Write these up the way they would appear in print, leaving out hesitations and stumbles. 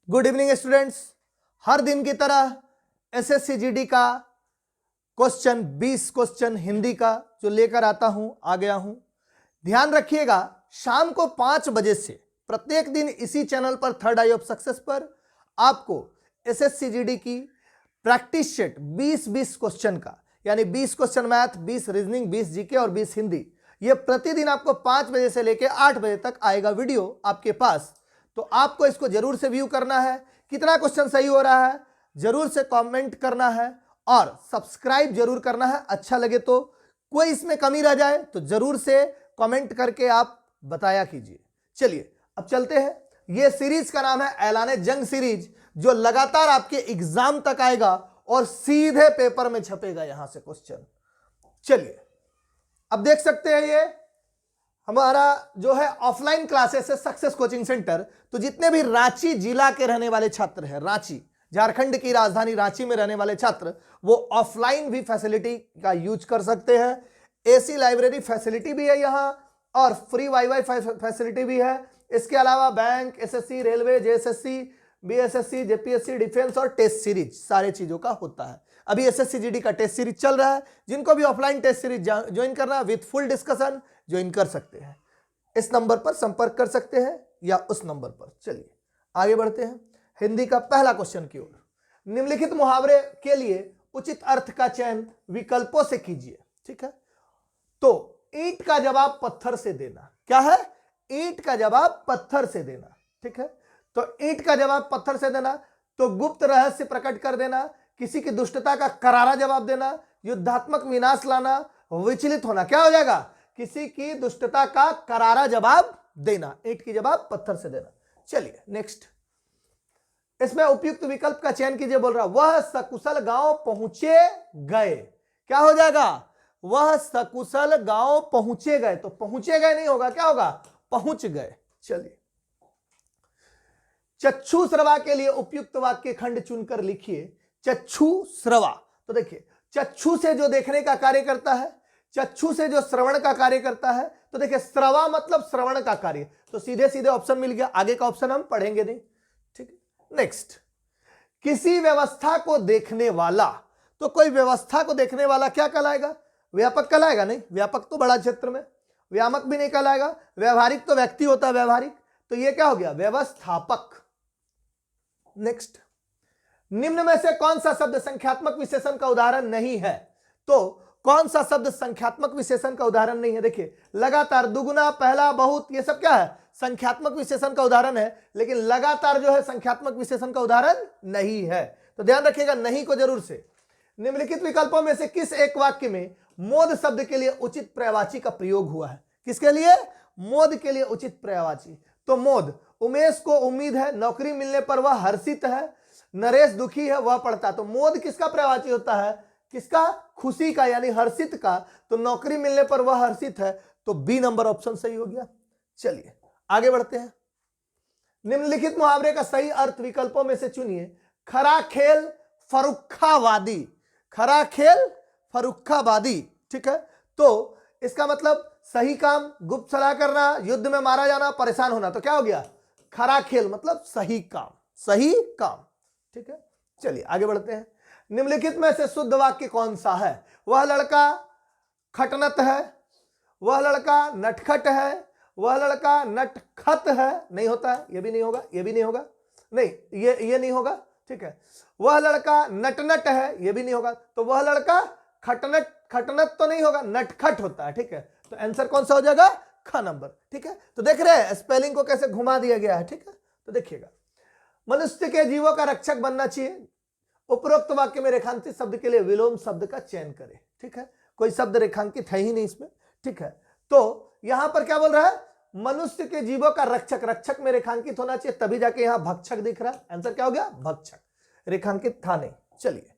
Good evening students. हर दिन की तरह एसएससी जीडी का क्वेश्चन 20 क्वेश्चन हिंदी का जो लेकर आता हूं आ गया हूं। ध्यान रखिएगा, शाम को 5 बजे से प्रत्येक दिन इसी चैनल पर थर्ड आई ऑफ सक्सेस पर आपको एसएससी जीडी की प्रैक्टिस सेट 20 क्वेश्चन का, यानी 20 क्वेश्चन मैथ, 20 रीजनिंग, 20 जीके और 20 हिंदी, ये प्रतिदिन आपको 5 बजे से लेकर 8 बजे तक आएगा वीडियो आपके पास। तो आपको इसको जरूर से व्यू करना है। कितना क्वेश्चन सही हो रहा है जरूर से कमेंट करना है और सब्सक्राइब जरूर करना है। अच्छा लगे तो, कोई इसमें कमी रह जाए तो जरूर से कमेंट करके आप बताया कीजिए। चलिए अब चलते हैं। यह सीरीज का नाम है ऐलाने जंग सीरीज, जो लगातार आपके एग्जाम तक आएगा और सीधे पेपर में छपेगा यहां से क्वेश्चन। चलिए अब देख सकते हैं, ये हमारा जो है ऑफलाइन क्लासेस है सक्सेस कोचिंग सेंटर। तो जितने भी रांची जिला के रहने वाले छात्र हैं, रांची झारखंड की राजधानी रांची में रहने वाले छात्र, वो ऑफलाइन भी फैसिलिटी का यूज कर सकते हैं। एसी लाइब्रेरी फैसिलिटी भी है यहां और फ्री वाईफाई फैसिलिटी भी है। इसके अलावा bank, SSC, railway, JSSC, BSSC, JPSC, defence और टेस्ट सीरीज सारे चीजों का होता है। अभी एसएससी जीडी का टेस्ट सीरीज चल रहा है। जिनको भी ऑफलाइन टेस्ट सीरीज ज्वाइन करना है विथ फुल डिस्कशन ज्वाइन कर सकते हैं। इस नंबर पर संपर्क कर सकते हैं या उस नंबर पर। चलिए आगे बढ़ते हैं हिंदी का पहला क्वेश्चन की ओर। निम्नलिखित मुहावरे के लिए उचित अर्थ का चयन विकल्पों से कीजिए। ठीक है, तो ईंट का जवाब पत्थर से देना। क्या है? ईंट का जवाब पत्थर से देना। ठीक है, तो ईंट का जवाब पत्थर से देना, तो गुप्त रहस्य प्रकट कर देना, किसी की दुष्टता का करारा जवाब देना, युद्धात्मक विनाश लाना, विचलित होना। क्या हो जाएगा? किसी की दुष्टता का करारा जवाब देना। ईंट की जवाब पत्थर से देना। चलिए नेक्स्ट, इसमें उपयुक्त विकल्प का चयन कीजिए। बोल रहा वह सकुशल गांव पहुंचे गए। क्या हो जाएगा? वह सकुशल गांव पहुंचे गए। तो पहुंचे गए नहीं होगा, क्या होगा? पहुंच गए। चलिए, चक्षु श्रवा के लिए उपयुक्त वाक्य खंड चुनकर लिखिए। चक्षु श्रवा, तो देखिए चक्षु से जो देखने का कार्य करता है, चक्षु से जो श्रवण का कार्य करता है, तो देखिए श्रवा मतलब श्रवण का कार्य। तो सीधे सीधे ऑप्शन मिल गया, आगे का ऑप्शन हम पढ़ेंगे नहीं। ठीक है, नेक्स्ट, किसी व्यवस्था को देखने वाला। तो कोई व्यवस्था को देखने वाला क्या कहलाएगा? व्यापक कहलाएगा? नहीं, व्यापक तो बड़ा क्षेत्र में, व्यापक भी नहीं कहलाएगा। व्यवहारिक तो व्यक्ति होता है व्यवहारिक, तो ये क्या हो गया? व्यवस्थापक। नेक्स्ट, निम्न में से कौन सा शब्द संख्यात्मक विशेषण का उदाहरण नहीं है? तो कौन सा शब्द संख्यात्मक विशेषण का उदाहरण नहीं है? देखिए लगातार, दुगुना, पहला, बहुत, ये सब क्या है? संख्यात्मक विशेषण का उदाहरण है, लेकिन लगातार जो है संख्यात्मक विशेषण का उदाहरण नहीं है। तो ध्यान रखिएगा, नहीं को जरूर से। निम्नलिखित विकल्पों में से किस एक वाक्य में मोद शब्द के लिए उचित पर्यायवाची का प्रयोग हुआ है? किसके लिए? मोद के लिए उचित पर्यायवाची। तो मोद, उमेश को उम्मीद है, नौकरी मिलने पर वह हर्षित है, नरेश दुखी है, वह पढ़ता। तो मोद किसका पर्यायवाची होता है? किसका? खुशी का, यानी हर्षित का। तो नौकरी मिलने पर वह हर्षित है, तो बी नंबर ऑप्शन सही हो गया। चलिए आगे बढ़ते हैं। निम्नलिखित मुहावरे का सही अर्थ विकल्पों में से चुनिए। खरा खेल फरुखावादी। खरा खेल फरुखावादी। ठीक है, तो इसका मतलब सही काम, गुप्त सलाह करना, युद्ध में मारा जाना, परेशान होना। तो क्या हो गया? खरा खेल मतलब सही काम, सही काम। ठीक है, चलिए आगे बढ़ते हैं। निम्नलिखित में से शुद्ध वाक्य कौन सा है? वह लड़का खटनत है, वह लड़का नटखट है, वह लड़का नटखत है। नहीं होता है, ये भी नहीं होगा, ये भी नहीं होगा, नहीं ये नहीं होगा। ठीक है, वह लड़का नटनट है, ये भी नहीं होगा। तो वह लड़का खटनत तो नहीं होगा, नटखट होता है। ठीक है, तो आंसर कौन सा हो जाएगा? ख नंबर। ठीक है, तो देख रहे हैं स्पेलिंग को कैसे घुमा दिया गया है। ठीक है, तो देखिएगा, मनुष्य के जीवों का रक्षक बनना चाहिए। उपरोक्त वाक्य में रेखांकित शब्द के लिए विलोम शब्द का चयन करें। ठीक है, कोई शब्द रेखांकित है ही नहीं इसमें। ठीक है, तो यहां पर क्या बोल रहा है? मनुष्य के जीवों का रक्षक, रक्षक में रेखांकित होना चाहिए, तभी जाके यहां भक्षक दिख रहा है। आंसर क्या हो गया? भक्षक। रेखांकित था नहीं। चलिए,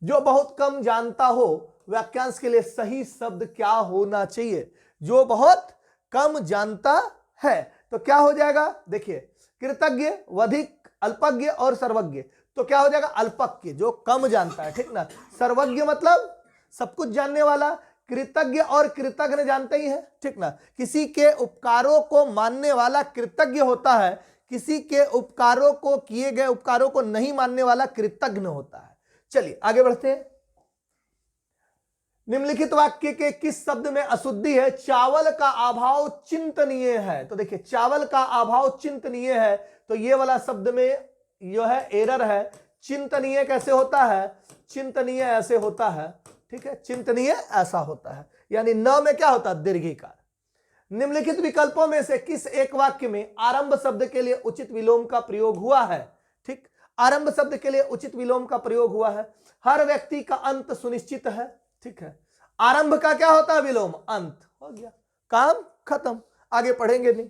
जो बहुत कम जानता हो, वाक्यांश के लिए सही शब्द क्या होना चाहिए? जो बहुत कम जानता है, तो क्या हो जाएगा? देखिए, कृतज्ञ, वधिक, अल्पज्ञ और सर्वज्ञ। तो क्या हो जाएगा? अल्पज्ञ, जो कम जानता है। ठीक ना, सर्वज्ञ मतलब सब कुछ जानने वाला, कृतज्ञ और कृतज्ञ जानते ही है। ठीक ना, किसी के उपकारों को मानने वाला कृतज्ञ होता है, किसी के उपकारों को, किए गए उपकारों को नहीं मानने वाला कृतज्ञ होता है। चलिए आगे बढ़ते हैं। निम्नलिखित वाक्य के किस शब्द में अशुद्धि है? चावल का अभाव चिंतनीय है। तो देखिए चावल का अभाव चिंतनीय है, तो ये वाला शब्द में जो है एरर है। चिंतनीय कैसे होता है? चिंतनीय ऐसे होता है, ठीक है, चिंतनीय ऐसा होता है, यानी न में क्या होता है? दीर्घिकार। निम्नलिखित विकल्पों में से किस एक वाक्य में आरंभ शब्द के लिए उचित विलोम का प्रयोग हुआ है? ठीक, आरंभ शब्द के लिए उचित विलोम का प्रयोग हुआ है। हर व्यक्ति का अंत सुनिश्चित है, ठीक है, आरंभ का क्या होता है? विलोम। अंत हो गया, काम खत्म, आगे पढ़ेंगे नहीं।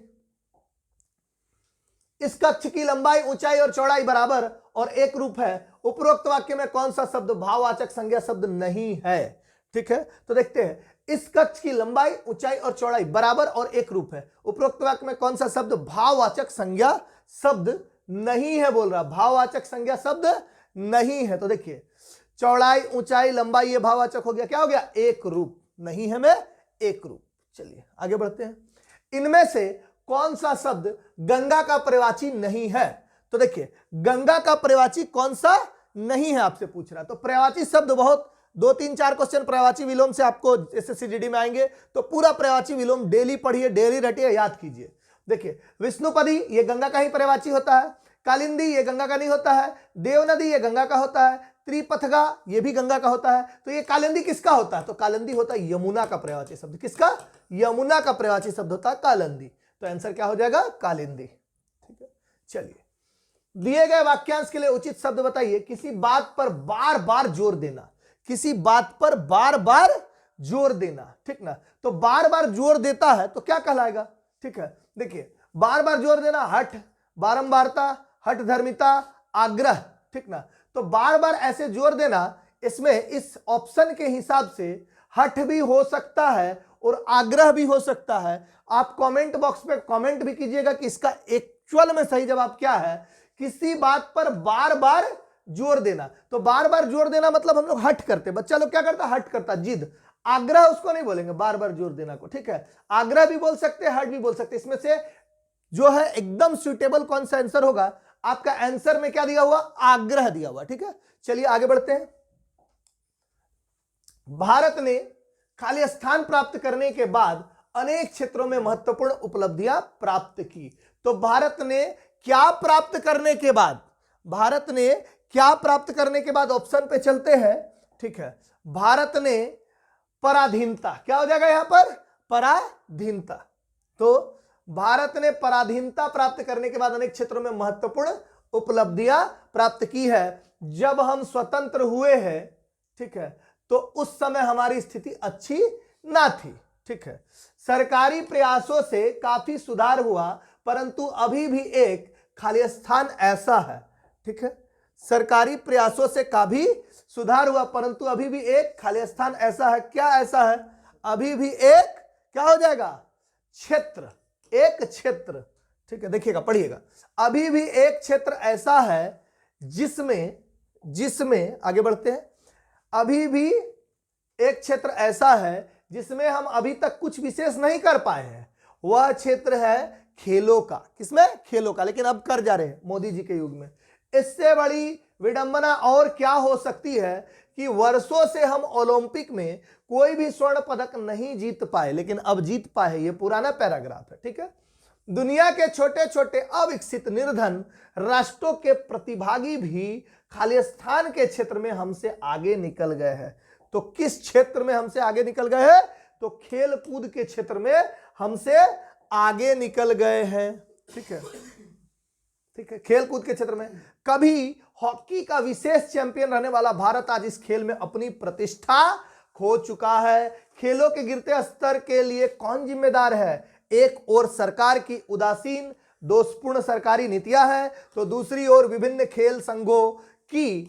इस कक्ष की लंबाई, ऊंचाई और चौड़ाई बराबर और एक रूप है। उपरोक्त वाक्य में कौन सा शब्द भाववाचक संज्ञा शब्द नहीं है? ठीक है, तो देखते हैं। इस कक्ष की लंबाई, ऊंचाई और चौड़ाई बराबर और एक रूप है। उपरोक्त वाक्य में कौन सा शब्द भाववाचक संज्ञा शब्द नहीं है? बोल रहा भाववाचक संज्ञा शब्द नहीं है। तो देखिए चौड़ाई, ऊंचाई, लंबाई, ये भाववाचक हो गया, क्या हो गया? एक रूप। नहीं है में एक रूप। चलिए आगे बढ़ते हैं। इनमें से कौन सा शब्द गंगा का पर्यायवाची नहीं है? तो देखिए गंगा का पर्यायवाची कौन सा नहीं है आपसे पूछ रहा है। तो पर्यायवाची शब्द बहुत 2-3-4 क्वेश्चन पर्यायवाची विलोम से आपको एसएससी में आएंगे, तो पूरा पर्यायवाची विलोम डेली पढ़िए, डेली रटिए, याद कीजिए। देखिए विष्णुपदी ये गंगा का ही पर्यायवाची होता है। कालिंदी ये गंगा का नहीं होता है। देवनदी ये गंगा का होता है। त्रिपथगा ये भी गंगा का होता है। तो ये कालिंदी किसका होता है? तो कालिंदी होता है यमुना का पर्यायवाची शब्द। किसका? यमुना का पर्यायवाची शब्द होता है कालिंदी। तो आंसर क्या हो जाएगा? कालिंदी। ठीक है, चलिए दिए गए वाक्यांश के लिए उचित शब्द बताइए। किसी बात पर बार बार जोर देना, किसी बात पर बार बार जोर देना, ठीक ना। तो बार बार जोर देता है तो क्या कहलाएगा? ठीक है, देखिए बार बार जोर देना, हठ, बारंबारता, हठ धर्मिता, आग्रह, ठीक ना। तो बार बार ऐसे जोर देना, इसमें इस ऑप्शन के हिसाब से हठ भी हो सकता है और आग्रह भी हो सकता है। आप कमेंट बॉक्स में कमेंट भी कीजिएगा कि इसका एक्चुअल में सही जवाब क्या है। किसी बात पर बार बार जोर देना, तो बार बार जोर देना मतलब हम लोग हट करते, बच्चा लोग क्या करता? हट करता, जिद। आग्रह उसको नहीं बोलेंगे, बार बार जोर देना को, ठीक है। आग्रह भी बोल सकते हैं, हट भी बोल सकते हैं। इसमें से जो है एकदम सुइटेबल कौन सा आंसर होगा? आपका आंसर में क्या दिया हुआ? आग्रह दिया हुआ, ठीक है। चलिए आगे बढ़ते हैं। भारत ने खाली स्थान प्राप्त करने के बाद अनेक क्षेत्रों में महत्वपूर्ण उपलब्धियां प्राप्त की। तो भारत ने क्या प्राप्त करने के बाद? भारत ने क्या प्राप्त करने के बाद? ऑप्शन पे चलते हैं, ठीक है। भारत ने पराधीनता, क्या हो जाएगा यहां पर? पराधीनता। तो भारत ने पराधीनता प्राप्त करने के बाद अनेक क्षेत्रों में महत्वपूर्ण उपलब्धियां प्राप्त की है। जब हम स्वतंत्र हुए हैं, ठीक है, तो उस समय हमारी स्थिति अच्छी ना थी, ठीक है। सरकारी प्रयासों से काफी सुधार हुआ, परंतु अभी भी एक खाली स्थान ऐसा है, ठीक है। सरकारी प्रयासों से काफी सुधार हुआ, परंतु अभी भी एक खाली स्थान ऐसा है। क्या ऐसा है? अभी भी एक क्या हो जाएगा? क्षेत्र, एक क्षेत्र, ठीक है। देखिएगा, पढ़िएगा। अभी भी एक क्षेत्र ऐसा है जिसमें आगे बढ़ते हैं। अभी भी एक क्षेत्र ऐसा है जिसमें हम अभी तक कुछ विशेष नहीं कर पाए हैं। वह क्षेत्र है खेलों का। किसमें? खेलों का। लेकिन अब कर जा रहे हैं मोदी जी के युग में। इससे बड़ी विडंबना और क्या हो सकती है कि वर्षों से हम ओलंपिक में कोई भी स्वर्ण पदक नहीं जीत पाए, लेकिन अब जीत पाए। ये पुराना पैराग्राफ है, ठीक है। दुनिया के छोटे छोटे अविकसित निर्धन राष्ट्रों के प्रतिभागी भी खाली स्थान के क्षेत्र में हमसे आगे निकल गए हैं। तो किस क्षेत्र में हमसे आगे निकल गए हैं? तो खेल कूद के क्षेत्र में हमसे आगे निकल गए हैं, ठीक है, ठीक है। खेल कूद के क्षेत्र में कभी हॉकी का विशेष चैंपियन रहने वाला भारत आज इस खेल में अपनी प्रतिष्ठा खो चुका है। खेलों के गिरते स्तर के लिए कौन जिम्मेदार है? एक ओर सरकार की उदासीन दोषपूर्ण सरकारी नीतियां हैं, तो दूसरी ओर विभिन्न खेल संघों की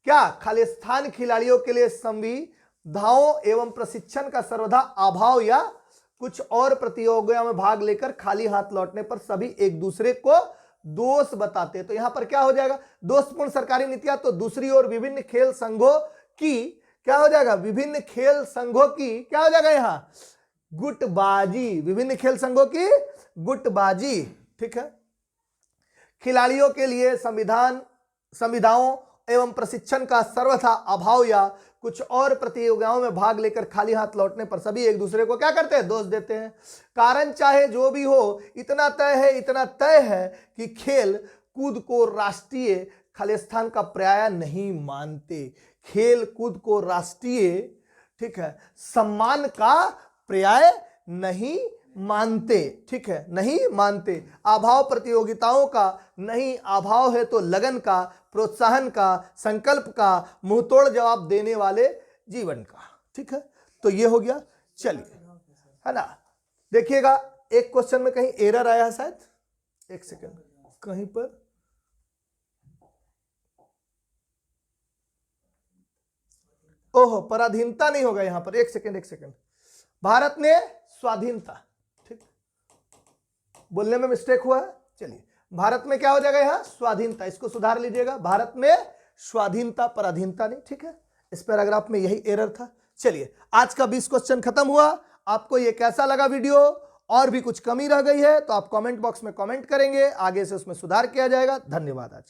क्या खाली स्थान खिलाड़ियों के लिए संविधाओं एवं प्रशिक्षण का सर्वथा अभाव या कुछ और प्रतियोगिता में भाग लेकर खाली हाथ लौटने पर सभी एक दूसरे को दोष बताते। तो यहां पर क्या हो जाएगा? दोषपूर्ण सरकारी नीतियां। तो दूसरी ओर विभिन्न खेल संघों की क्या हो जाएगा? विभिन्न खेल संघों की क्या हो जाएगा? यहां गुटबाजी, विभिन्न खेल संघों की गुटबाजी, ठीक है। खिलाड़ियों के लिए संविधाओं एवं प्रशिक्षण का सर्वथा अभाव या कुछ और प्रतियोगिताओं में भाग लेकर खाली हाथ लौटने पर सभी एक दूसरे को क्या करते हैं, दोष देते हैं। कारण चाहे जो भी हो, इतना तय है कि खेल कूद को राष्ट्रीय खालिस्तान का पर्याय नहीं मानते। खेल कूद को राष्ट्रीय, ठीक है, सम्मान का पर्याय नहीं मानते, ठीक है, नहीं मानते। अभाव प्रतियोगिताओं का नहीं, अभाव है तो लगन का, प्रोत्साहन का, संकल्प का, मुंहतोड़ जवाब देने वाले जीवन का, ठीक है। तो ये हो गया। चलिए, है ना, देखिएगा एक क्वेश्चन में कहीं एरर आया है शायद, एक सेकंड, कहीं पर ओहो, पराधीनता नहीं होगा यहां पर, एक सेकंड। भारत ने स्वाधीनता, ठीक, बोलने में मिस्टेक हुआ है। चलिए, भारत में क्या हो जाएगा यहां, स्वाधीनता, इसको सुधार लीजिएगा, भारत में स्वाधीनता, पराधीनता नहीं, ठीक है। इस पैराग्राफ में यही एरर था। चलिए, आज का 20 क्वेश्चन खत्म हुआ। आपको ये कैसा लगा वीडियो, और भी कुछ कमी रह गई है तो आप कमेंट बॉक्स में कमेंट करेंगे, आगे से उसमें सुधार किया जाएगा। धन्यवाद। आज